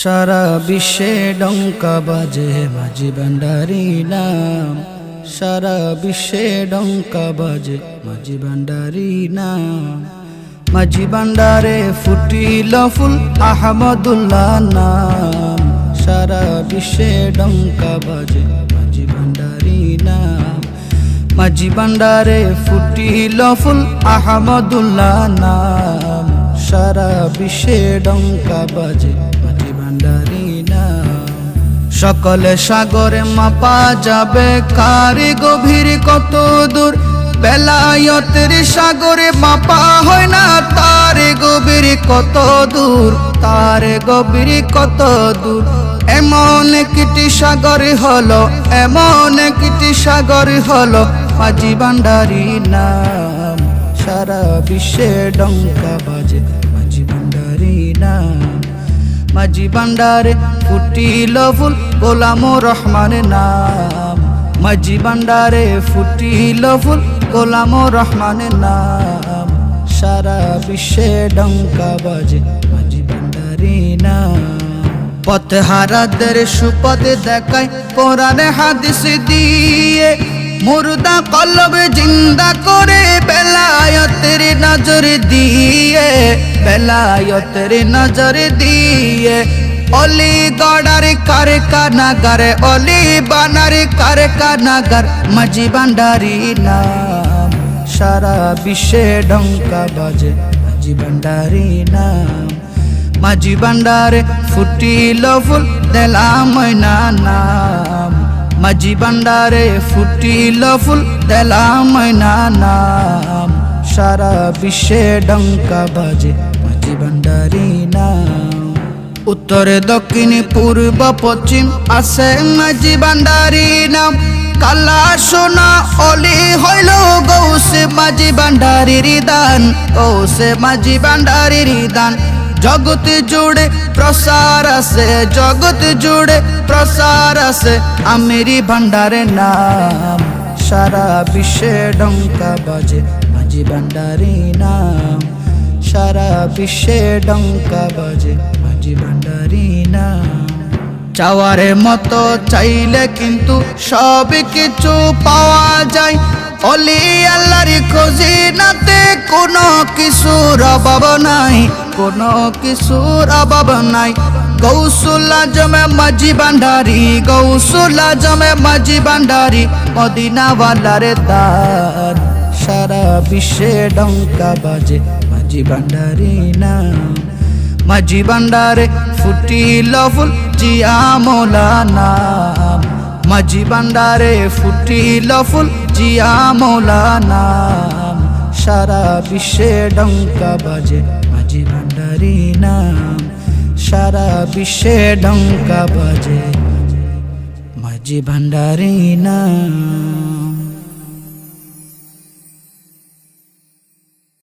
সারা বিশ্বে ডঙ্কা বাজে মাঝি ভান্ডারি নাম। সারা বিশ্বে ডঙ্কা বাজে মাঝি ভান্ডারি নাম। মাঝি ভান্ডারে ফুটিল ফুল আহমদুল্লাহ নাম। সারা বিশ্বে ডঙ্কা বাজে মাঝি ভান্ডারি নাম। মাঝি ভান্ডারে ফুটিল ফুল আহমদুল্লাহ নাম। সারা বিশ্বে ডঙ্কা বাজে মাঝি ভান্ডারি নাম। সকলে সাগরে মাপা যাবে কারি গভীর কত দূর। বেলায়তের সাগরে মাপা হয় না তার গভীর কত দূর। তার গভীর কত দূর। এমন একটি সাগর হলো, এমন একটি সাগর হলো মাঝি ভান্ডারি নাম। সারা বিশ্বে ডঙ্কা বাজে মাঝি ভান্ডারি নাম। মাঝি ভান্ডারে ফুটিল ফুল গোলামুর রহমান নাম। মাঝি ভান্ডারে ফুটিল ফুল গোলামুর রহমান নাম। সারা বিশ্বে ডঙ্কা বাজে মাঝি ভান্ডারি নাম। পথে হারাদের সুপথে দেখায় কোরআনে হাদিস দিয়ে। মুর্দা কলব জিন্দা করে বেলায়তের নজর দিয়ে। বেলায়তের নজর দিয়ে। অলি গড়ার কারখানাগার, অলি বানার কারখানাগার মাঝি ভান্ডারি নাম। সারা বিশ্বে ডঙ্কা বাজে মাঝি ভান্ডারি নাম। মাঝি ভান্ডারে ফুটিল ফুল দিলাম ময়না নাম। মাঝি ভান্ডারে ফুটিল ফুল দিলাম ময়না নাম। সারা বিশ্বে ডঙ্কা বাজে মাঝি ভান্ডারি নাম। উত্তরে দক্ষিণ পূর্ব পশ্চিম আছে মাঝি ভান্ডারি নাম। কালা সোনা অলি হইল গৌসে মাঝি ভান্ডারির দান। গৌসে মাঝি ভান্ডারির দান। জগৎ জুড়ে প্রসার আছে, জগৎ জুড়ে প্রসার আছে আমিরি ভান্ডারের নাম। সারা বিশ্বে ডঙ্কা বাজে মাঝি ভান্ডারি নাম। সারা বিশ্বে ডঙ্কা বাজে মাঝি ভান্ডারি নাম। চাওয়ার মতো চাইলে কিন্তু সব কিছু পাওয়া যায়। অলি আল্লাহর খজিনাতে কোনো কিছুর অভাব নাই, কোনো কিছুর অভাব নাই। গৌসুল আজমে মাঝি ভান্ডারি, গৌসুল আজমে মাঝি ভান্ডারি মদিনাওয়ালার দান। সারা বিশ্বে ডঙ্কা বাজে মাঝি ভান্ডারি নাম। মাঝি ভান্ডারে ফুটিল ফুল জিয়া মৌলা নাম। মাঝি ভান্ডারে ফুটিল ফুল জিয়া মৌলা নাম। সারা বিশ্বে ডঙ্কা বাজে মাঝি ভান্ডারি নাম। সারা বিশ্বে ডঙ্কা বাজে মাঝি ভান্ডারি নাম।